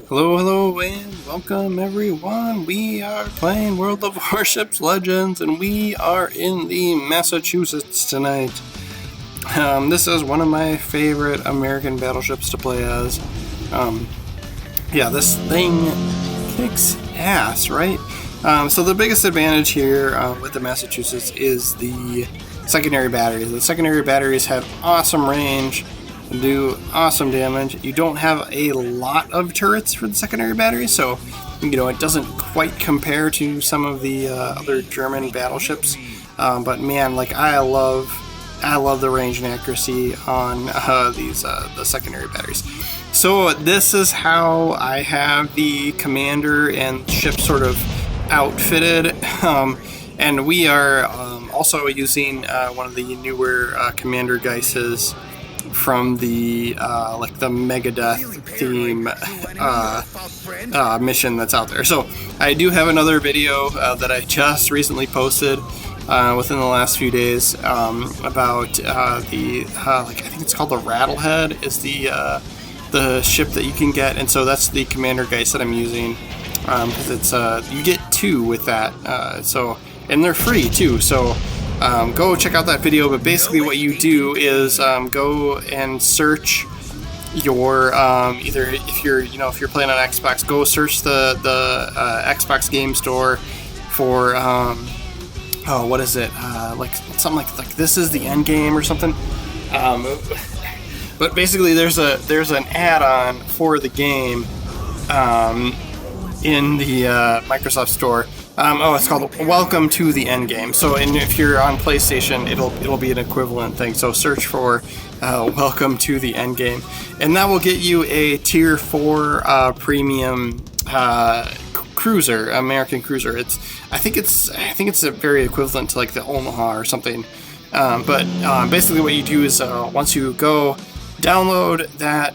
Hello, and welcome everyone. We are playing World of Warships Legends, and we are in the Massachusetts tonight. This is one of my favorite American battleships to play as. Yeah, this thing kicks ass, right? So the biggest advantage here with the Massachusetts is the secondary batteries. The secondary batteries have awesome range, do awesome damage. You don't have a lot of turrets for the secondary batteries, so it doesn't quite compare to some of the other German battleships. But man, I love the range and accuracy on the secondary batteries. So this is how I have the commander and ship sort of outfitted, and we are also using one of the newer commander Geises from the the Megadeth theme mission that's out there. So I do have another video that I just recently posted within the last few days about I think it's called the Rattlehead is the ship that you can get, and so that's the commander Geist that I'm using because it's you get two with that, and they're free too. So go check out that video. But basically, what you do is go and search your either if you're playing on Xbox, go search the Xbox Game Store for what is it something like this is the end game or something. But basically, there's an add-on for the game in the Microsoft Store. It's called Welcome to the Endgame. So, and if you're on PlayStation, it'll be an equivalent thing. So search for Welcome to the Endgame, and that will get you a Tier 4 premium cruiser, American cruiser. I think it's a very equivalent to the Omaha or something. But basically, what you do is once you go download that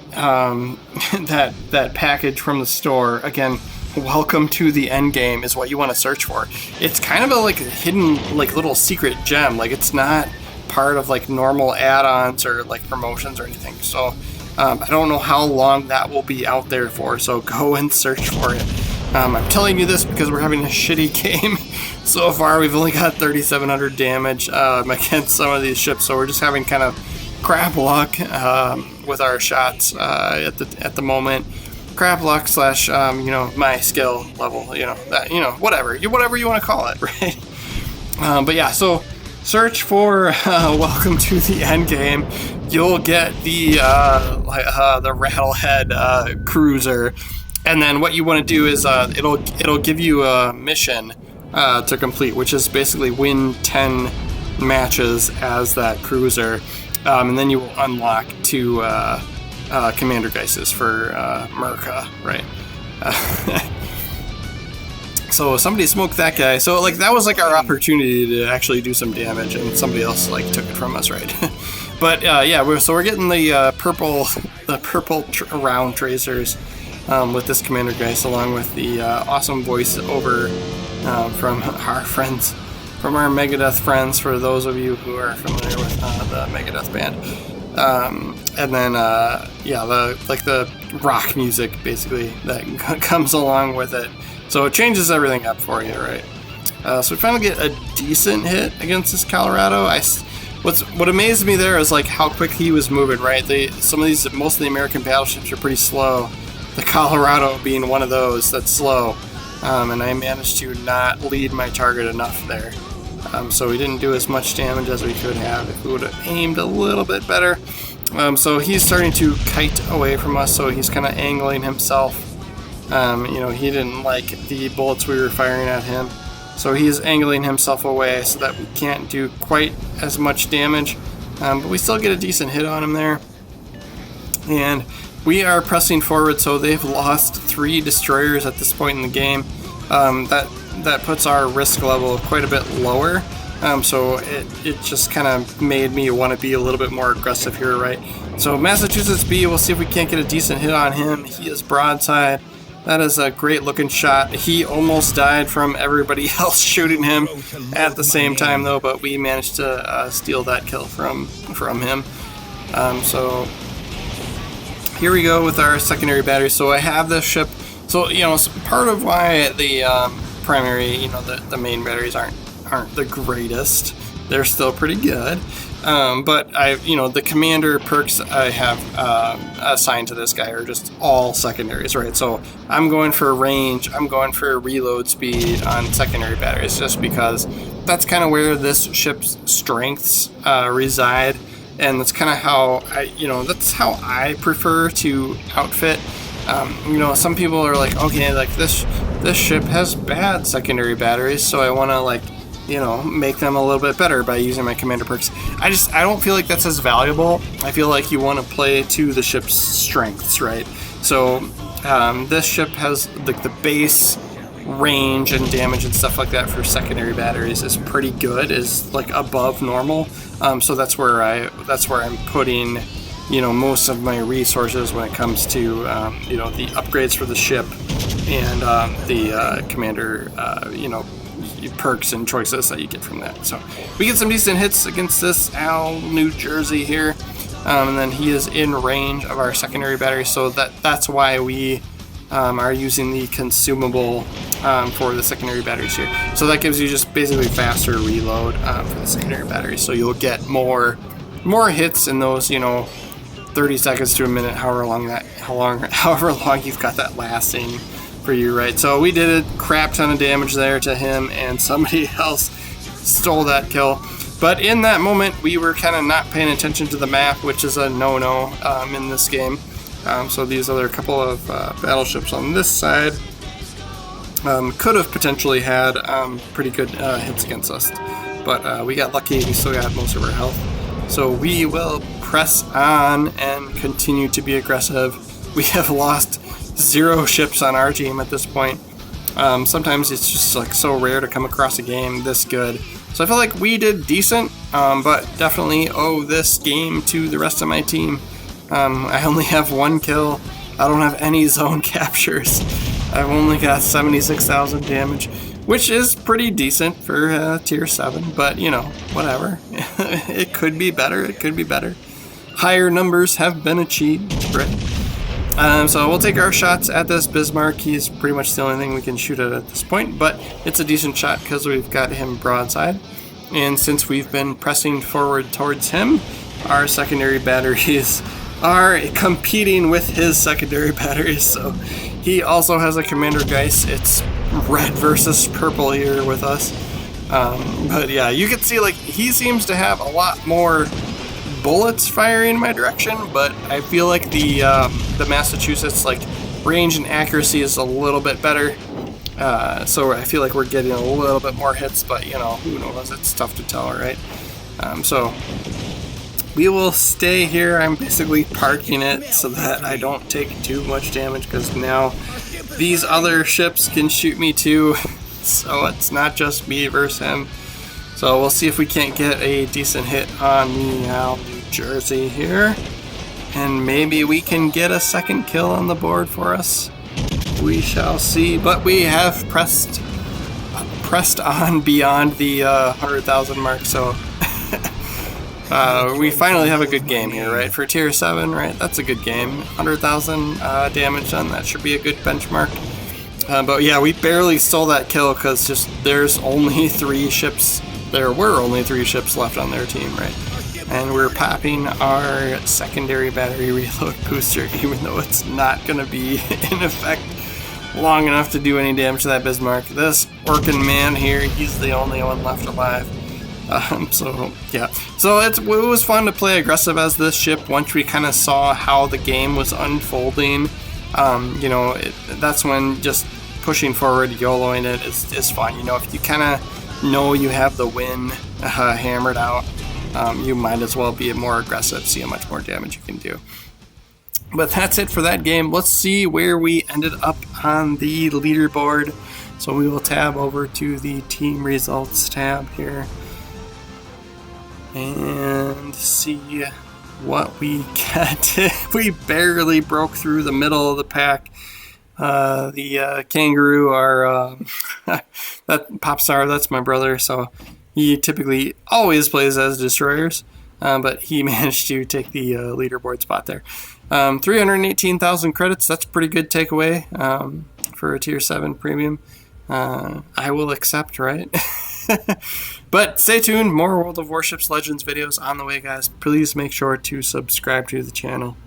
that package from the store, again, Welcome to the Endgame is what you want to search for. It's kind of a hidden little secret gem. It's not part of normal add-ons or promotions or anything. So I don't know how long that will be out there for. So go and search for it. I'm telling you this because we're having a shitty game so far. We've only got 3,700 damage against some of these ships. So we're just having kind of crap luck with our shots at the moment. Crap luck / my skill level, whatever you want to call it, right? But yeah, so search for Welcome to the Endgame. You'll get the Rattlehead cruiser, and then what you want to do is it'll give you a mission to complete, which is basically win 10 matches as that cruiser, and then you will unlock two Commander Geises for Merca, right? So somebody smoked that guy. So that was our opportunity to actually do some damage, and somebody else took it from us, right? But yeah, we're getting the purple round tracers with this Commander Geist, along with the awesome voiceover from our friends, from our Megadeth friends. For those of you who are familiar with the Megadeth band. And then, the rock music, basically, that comes along with it. So it changes everything up for you, right? So we finally get a decent hit against this Colorado. What amazed me there is, how quick he was moving, right? Most of the American battleships are pretty slow. The Colorado being one of those that's slow. And I managed to not lead my target enough there. So we didn't do as much damage as we could have if we would have aimed a little bit better. So he's starting to kite away from us, so he's kind of angling himself. He didn't like the bullets we were firing at him, so he's angling himself away so that we can't do quite as much damage. But we still get a decent hit on him there. And we are pressing forward, so they've lost 3 destroyers at this point in the game. That puts our risk level quite a bit lower. So it just kind of made me want to be a little bit more aggressive here, right? So Massachusetts B, we'll see if we can't get a decent hit on him. He is broadside. That is a great looking shot. He almost died from everybody else shooting him at the same time, though, but we managed to steal that kill from him. So here we go with our secondary battery. So I have this ship. So, you know, part of why the primary, you know, the main batteries aren't the greatest. They're still pretty good. But you know, the commander perks I have assigned to this guy are just all secondaries, right? So I'm going for range, I'm going for reload speed on secondary batteries, just because that's kind of where this ship's strengths reside, and that's kind of how that's how I prefer to outfit. You know, some people are like, okay, like this ship has bad secondary batteries, so I want to, like, you know, make them a little bit better by using my commander perks. I don't feel like that's as valuable. I feel like you want to play to the ship's strengths, right? So this ship has like the base range and damage and stuff like that for secondary batteries is pretty good, is like above normal. So that's where I'm putting, you know, most of my resources when it comes to you know, the upgrades for the ship and the commander you know, perks and choices that you get from that. So we get some decent hits against this New Jersey here, and then he is in range of our secondary battery, so that's why we are using the consumable for the secondary batteries here. So that gives you just basically faster reload for the secondary battery, so you'll get more hits in those, you know, 30 seconds to a minute, however long you've got that lasting for you, right? So we did a crap ton of damage there to him, and somebody else stole that kill. But in that moment, we were kind of not paying attention to the map, which is a no-no in this game. So these other couple of battleships on this side could have potentially had pretty good hits against us. But we got lucky, we still got most of our health. So we will press on and continue to be aggressive. We have lost 0 ships on our team at this point. Sometimes it's just like so rare to come across a game this good. So I feel like we did decent, but definitely owe this game to the rest of my team. I only have 1 kill. I don't have any zone captures. I've only got 76,000 damage, which is pretty decent for tier 7, but you know, whatever. It could be better, it could be better. Higher numbers have been achieved, right? So we'll take our shots at this Bismarck. He's pretty much the only thing we can shoot at this point, but it's a decent shot because we've got him broadside. And since we've been pressing forward towards him, our secondary batteries are competing with his secondary batteries. So he also has a Commander Geist. It's red versus purple here with us. But yeah, you can see like he seems to have a lot more bullets firing in my direction, but I feel like the Massachusetts like range and accuracy is a little bit better, so I feel like we're getting a little bit more hits, but you know, who knows, it's tough to tell, right? So we will stay here. I'm basically parking it so that I don't take too much damage, because now these other ships can shoot me too, so it's not just me versus him. So we'll see if we can't get a decent hit on the New Jersey here. And maybe we can get a second kill on the board for us. We shall see. But we have pressed on beyond the 100,000 mark. So we finally have a good game here, right? For tier 7, right? That's a good game. 100,000 damage done. That should be a good benchmark. But yeah, we barely stole that kill because just there's only 3 ships. There were only 3 ships left on their team, right? And we're popping our secondary battery reload booster, even though it's not going to be in effect long enough to do any damage to that Bismarck. This Orkin man here, he's the only one left alive. So yeah, so it was fun to play aggressive as this ship once we kind of saw how the game was unfolding. You know, that's when just pushing forward, YOLOing it is fun. You know, if you kind of know you have the win hammered out, you might as well be more aggressive, see how much more damage you can do. But that's it for that game. Let's see where we ended up on the leaderboard. So we will tab over to the team results tab here and see what we get. We barely broke through the middle of the pack. The Kangaroo are that Popstar, that's my brother, so he typically always plays as destroyers, but he managed to take the leaderboard spot there. 318,000 credits, that's pretty good takeaway for a tier 7 premium. I will accept, right? But stay tuned, more World of Warships Legends videos on the way, guys. Please make sure to subscribe to the channel.